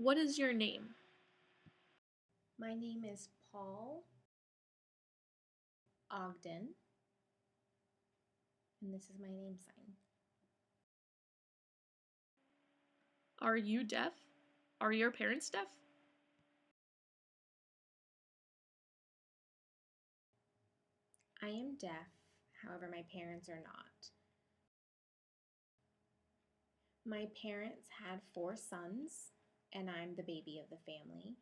What is your name? My name is Paul Ogden, and this is my name sign. Are you deaf? Are your parents deaf? I am deaf, however, my parents are not. My parents had 4 sons, and I'm the baby of the family.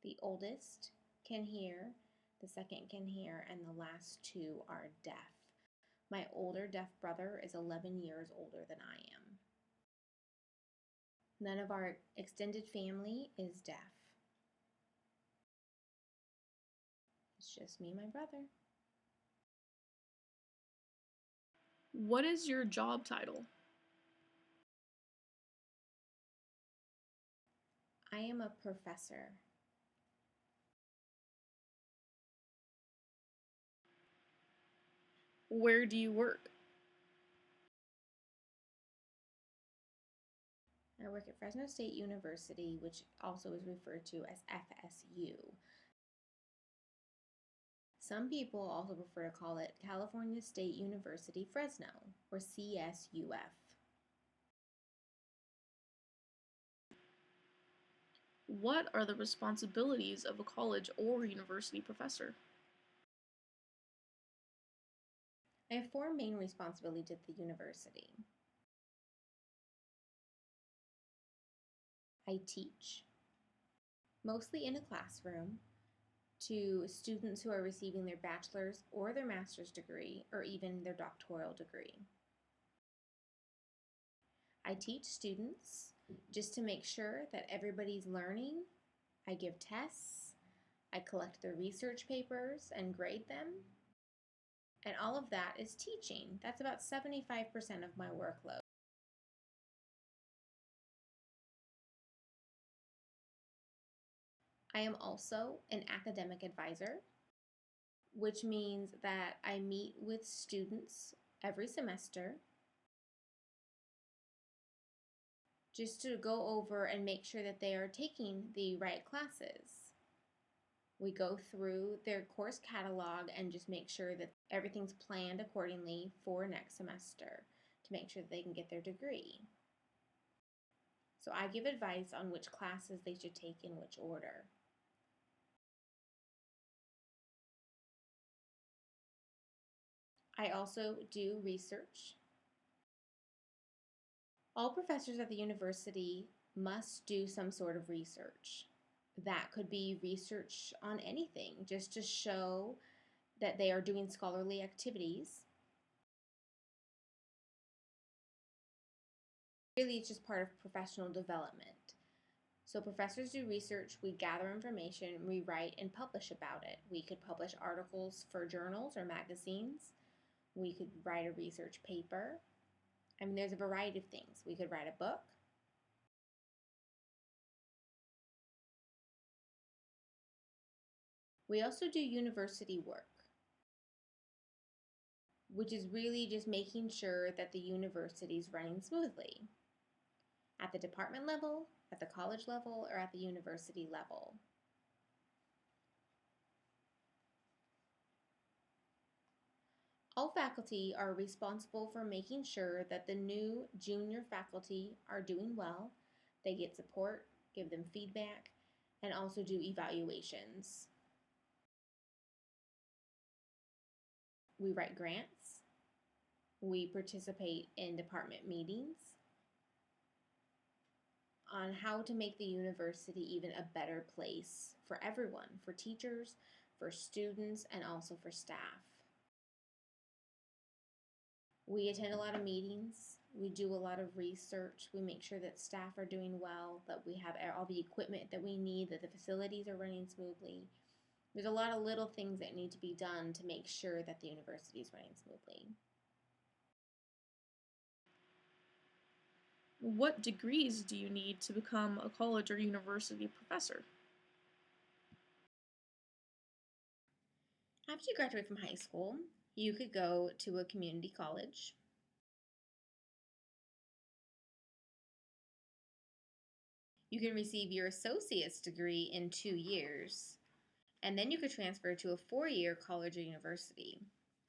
The oldest can hear, the second can hear, and the last two are deaf. My older deaf brother is 11 years older than I am. None of our extended family is deaf. It's just me and my brother. What is your job title? I am a professor. Where do you work? I work at Fresno State University, which also is referred to as FSU. Some people also prefer to call it California State University Fresno, or CSUF. What are the responsibilities of a college or university professor? I have 4 main responsibilities at the university. I teach, mostly in a classroom, to students who are receiving their bachelor's or their master's degree, or even their doctoral degree. I teach students just to make sure that everybody's learning. I give tests, I collect their research papers and grade them, and all of that is teaching. That's about 75% of my workload. I am also an academic advisor, which means that I meet with students every semester just to go over and make sure that they are taking the right classes. We go through their course catalog and just make sure that everything's planned accordingly for next semester to make sure that they can get their degree. So I give advice on which classes they should take in which order. I also do research. All professors at the university must do some sort of research. That could be research on anything, just to show that they are doing scholarly activities. Really, it's just part of professional development. So professors do research, we gather information, we write and publish about it. We could publish articles for journals or magazines. We could write a research paper. I mean, there's a variety of things. We could write a book. We also do university work, which is really just making sure that the university is running smoothly at the department level, at the college level, or at the university level. All faculty are responsible for making sure that the new junior faculty are doing well. They get support, give them feedback, and also do evaluations. We write grants. We participate in department meetings on how to make the university even a better place for everyone, for teachers, for students, and also for staff. We attend a lot of meetings. We do a lot of research. We make sure that staff are doing well, that we have all the equipment that we need, that the facilities are running smoothly. There's a lot of little things that need to be done to make sure that the university is running smoothly. What degrees do you need to become a college or university professor? After you graduate from high school, you could go to a community college. You can receive your associate's degree in 2 years, and then you could transfer to a 4-year college or university.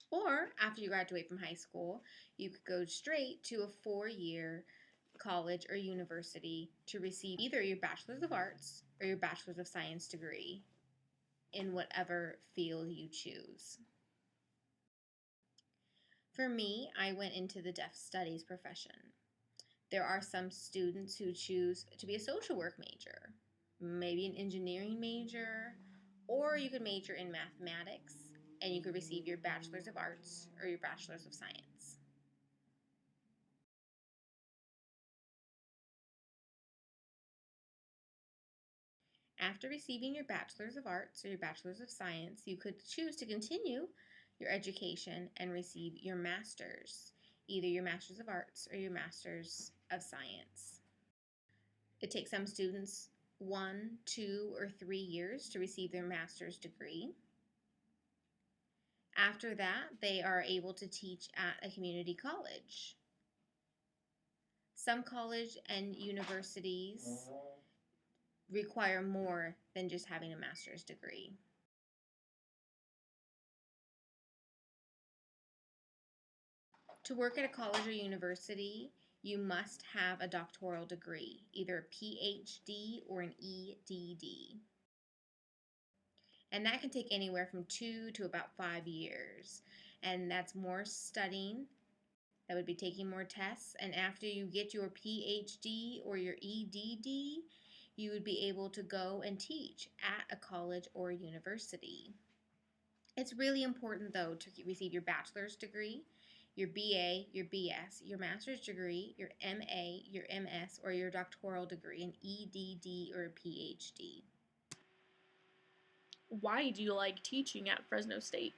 Or after you graduate from high school, you could go straight to a 4-year college or university to receive either your Bachelor's of Arts or your Bachelor's of Science degree in whatever field you choose. For me, I went into the deaf studies profession. There are some students who choose to be a social work major, maybe an engineering major, or you could major in mathematics and you could receive your Bachelor's of Arts or your Bachelor's of Science. After receiving your Bachelor's of Arts or your Bachelor's of Science, you could choose to continue your education and receive your Master's, either your Master's of Arts or your Master's of Science. It takes some students 1, 2, or 3 years to receive their master's degree. After that, they are able to teach at a community college. Some college and universities require more than just having a master's degree. To work at a college or university, you must have a doctoral degree, either a PhD or an EDD. And that can take anywhere from 2 to about 5 years. And that's more studying. That would be taking more tests. And after you get your PhD or your EDD, you would be able to go and teach at a college or university. It's really important, though, to receive your bachelor's degree, your BA, your BS, your master's degree, your MA, your MS, or your doctoral degree, an EDD or a PhD. Why do you like teaching at Fresno State?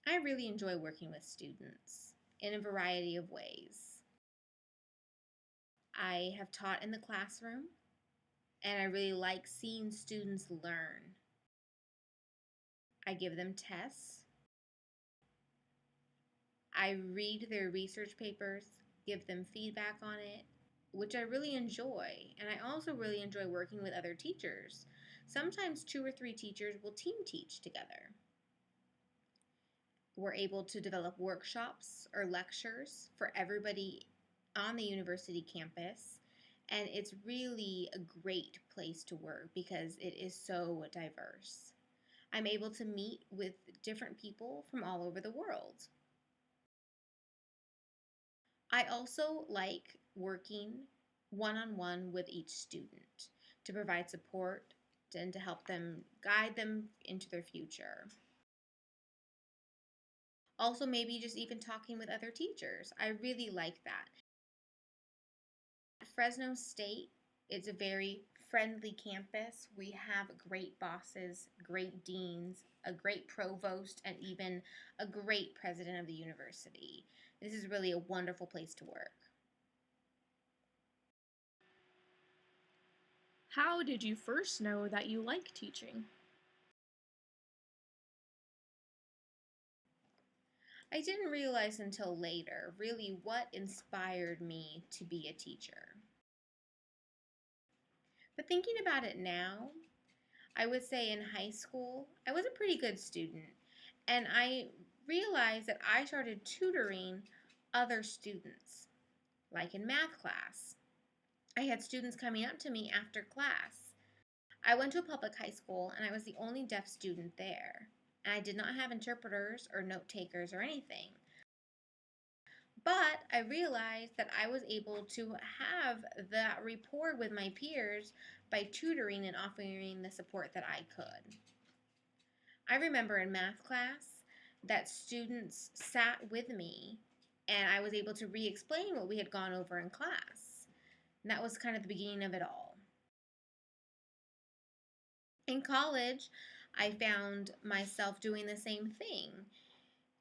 I really enjoy working with students in a variety of ways. I have taught in the classroom, and I really like seeing students learn. I give them tests. I read their research papers, give them feedback on it, which I really enjoy. And I also really enjoy working with other teachers. Sometimes 2 or 3 teachers will team teach together. We're able to develop workshops or lectures for everybody on the university campus. And it's really a great place to work because it is so diverse. I'm able to meet with different people from all over the world. I also like working one-on-one with each student to provide support and to help them guide them into their future. Also, maybe just even talking with other teachers. I really like that. Fresno State is a very friendly campus. We have great bosses, great deans, a great provost, and even a great president of the university. This is really a wonderful place to work. How did you first know that you like teaching? I didn't realize until later really what inspired me to be a teacher. But thinking about it now, I would say in high school, I was a pretty good student. And I realized that I started tutoring other students, like in math class. I had students coming up to me after class. I went to a public high school and I was the only deaf student there. And I did not have interpreters or note takers or anything. But I realized that I was able to have that rapport with my peers by tutoring and offering the support that I could. I remember in math class that students sat with me and I was able to re-explain what we had gone over in class. And that was kind of the beginning of it all. In college, I found myself doing the same thing.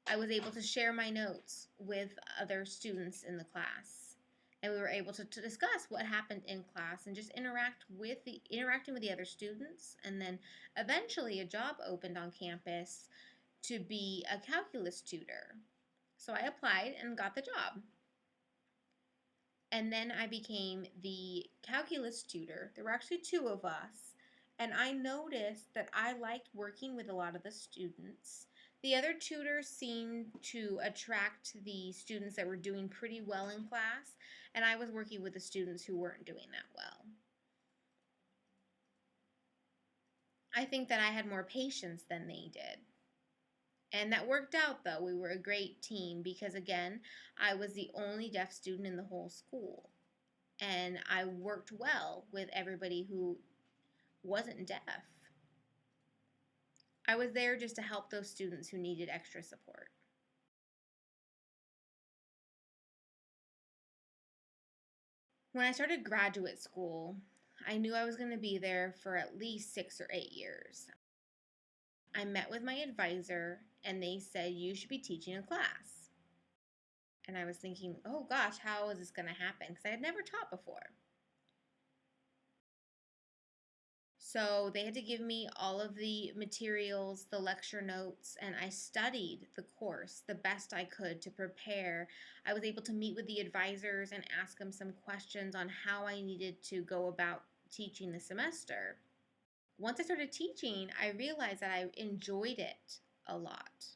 I was able to share my notes with other students in the class. And we were able to discuss what happened in class and just interacting with the other students. And then eventually a job opened on campus to be a calculus tutor. So I applied and got the job. And then I became the calculus tutor. There were actually two of us. And I noticed that I liked working with a lot of the students. The other tutors seemed to attract the students that were doing pretty well in class, and I was working with the students who weren't doing that well. I think that I had more patience than they did. And that worked out though. We were a great team because, again, I was the only deaf student in the whole school. And I worked well with everybody who wasn't deaf. I was there just to help those students who needed extra support. When I started graduate school, I knew I was going to be there for at least 6 or 8 years. I met with my advisor and they said, "You should be teaching a class." And I was thinking, oh gosh, how is this going to happen? Because I had never taught before. So they had to give me all of the materials, the lecture notes, and I studied the course the best I could to prepare. I was able to meet with the advisors and ask them some questions on how I needed to go about teaching the semester. Once I started teaching, I realized that I enjoyed it a lot.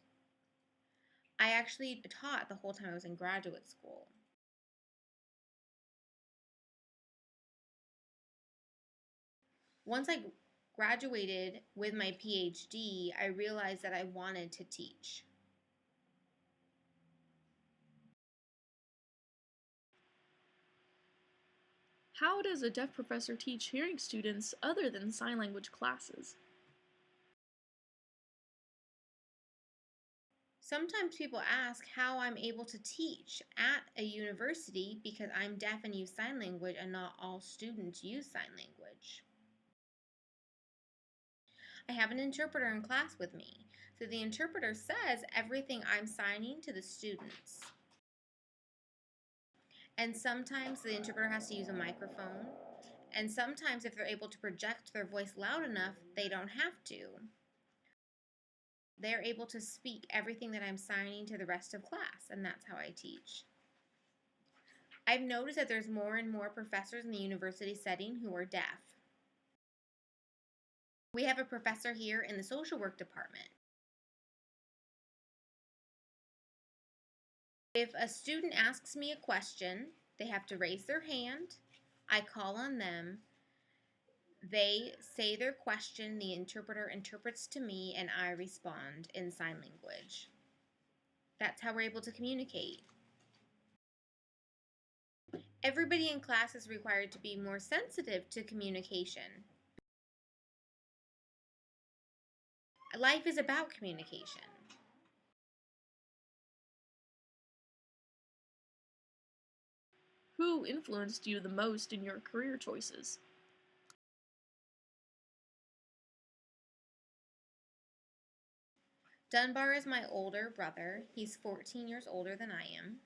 I actually taught the whole time I was in graduate school. Once I graduated with my PhD, I realized that I wanted to teach. How does a deaf professor teach hearing students other than sign language classes? Sometimes people ask how I'm able to teach at a university because I'm deaf and use sign language and not all students use sign language. I have an interpreter in class with me, so the interpreter says everything I'm signing to the students. And sometimes the interpreter has to use a microphone, and sometimes if they're able to project their voice loud enough, they don't have to. They're able to speak everything that I'm signing to the rest of class, and that's how I teach. I've noticed that there's more and more professors in the university setting who are deaf. We have a professor here in the social work department. If a student asks me a question, they have to raise their hand. I call on them. They say their question, the interpreter interprets to me, and I respond in sign language. That's how we're able to communicate. Everybody in class is required to be more sensitive to communication. Life is about communication. Who influenced you the most in your career choices? Dunbar is my older brother. He's 14 years older than I am.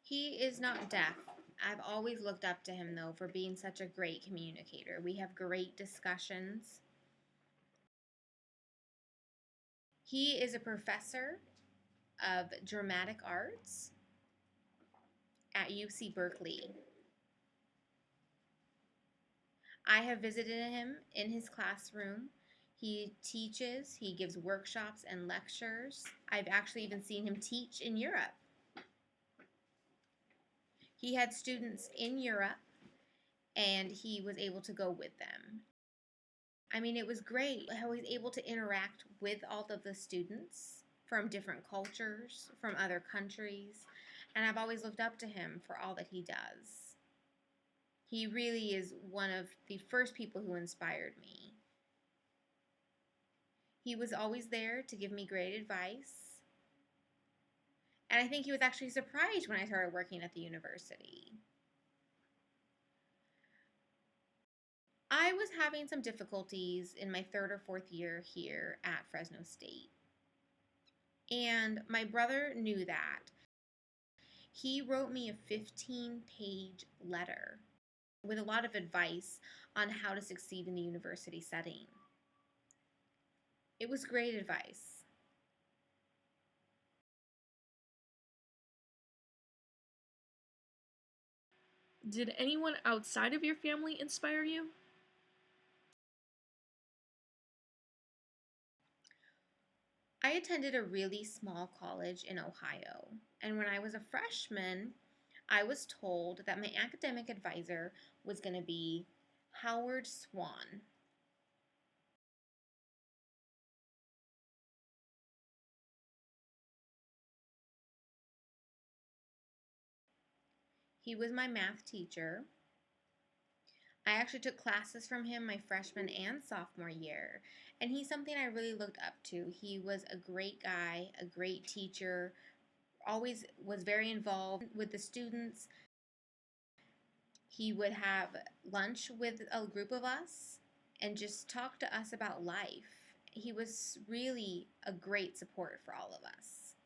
He is not deaf. I've always looked up to him, though, for being such a great communicator. We have great discussions. He is a professor of dramatic arts at UC Berkeley. I have visited him in his classroom. He teaches, he gives workshops and lectures. I've actually even seen him teach in Europe. He had students in Europe and he was able to go with them. I mean, it was great how he's able to interact with all of the students from different cultures, from other countries, and I've always looked up to him for all that he does. He really is one of the first people who inspired me. He was always there to give me great advice, and I think he was actually surprised when I started working at the university. I was having some difficulties in my third or fourth year here at Fresno State. And my brother knew that. He wrote me a 15-page letter with a lot of advice on how to succeed in the university setting. It was great advice. Did anyone outside of your family inspire you? I attended a really small college in Ohio, and when I was a freshman, I was told that my academic advisor was going to be Howard Swan. He was my math teacher. I actually took classes from him my freshman and sophomore year, and he's something I really looked up to. He was a great guy, a great teacher, always was very involved with the students. He would have lunch with a group of us and just talk to us about life. He was really a great support for all of us.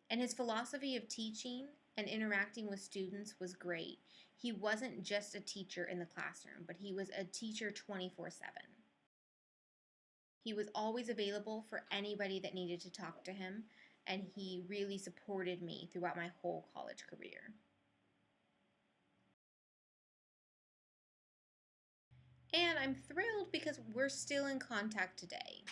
And his philosophy of teaching and interacting with students was great. He wasn't just a teacher in the classroom, but he was a teacher 24/7. He was always available for anybody that needed to talk to him, and he really supported me throughout my whole college career. And I'm thrilled because we're still in contact today.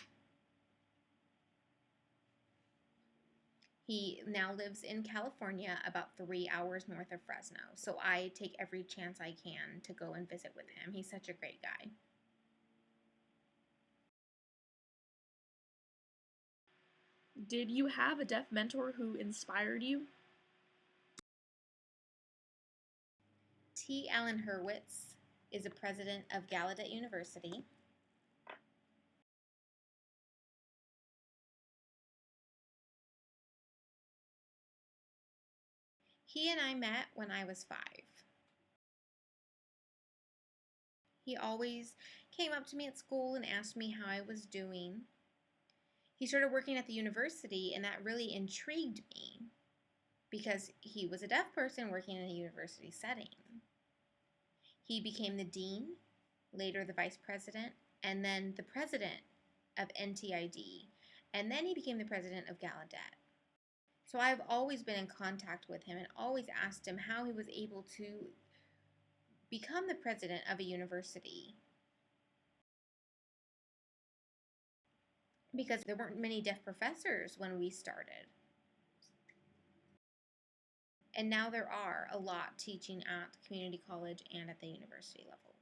He now lives in California, about 3 hours north of Fresno. So I take every chance I can to go and visit with him. He's such a great guy. Did you have a deaf mentor who inspired you? T. Allen Hurwitz is a president of Gallaudet University. He and I met when I was 5. He always came up to me at school and asked me how I was doing. He started working at the university, and that really intrigued me because he was a deaf person working in a university setting. He became the dean, later the vice president, and then the president of NTID, and then he became the president of Gallaudet. So I've always been in contact with him and always asked him how he was able to become the president of a university, because there weren't many deaf professors when we started. And now there are a lot teaching at the community college and at the university level.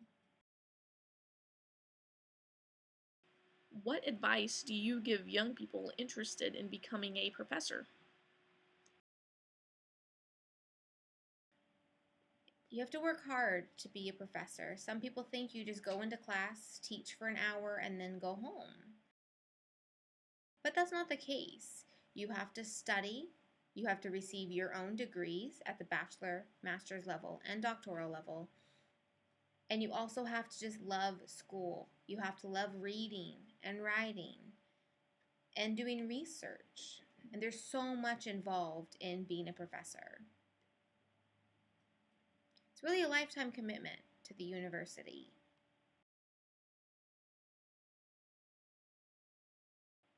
What advice do you give young people interested in becoming a professor? You have to work hard to be a professor. Some people think you just go into class, teach for an hour, and then go home. But that's not the case. You have to study, you have to receive your own degrees at the bachelor, master's level, and doctoral level. And you also have to just love school. You have to love reading and writing and doing research. And there's so much involved in being a professor. It's really a lifetime commitment to the university.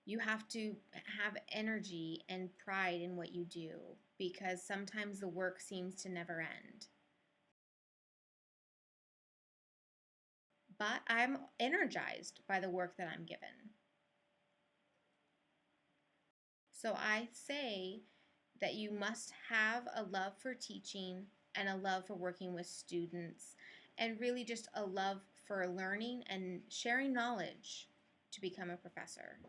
You have to have energy and pride in what you do, because sometimes the work seems to never end. But I'm energized by the work that I'm given. So I say that you must have a love for teaching and a love for working with students, and really just a love for learning and sharing knowledge to become a professor.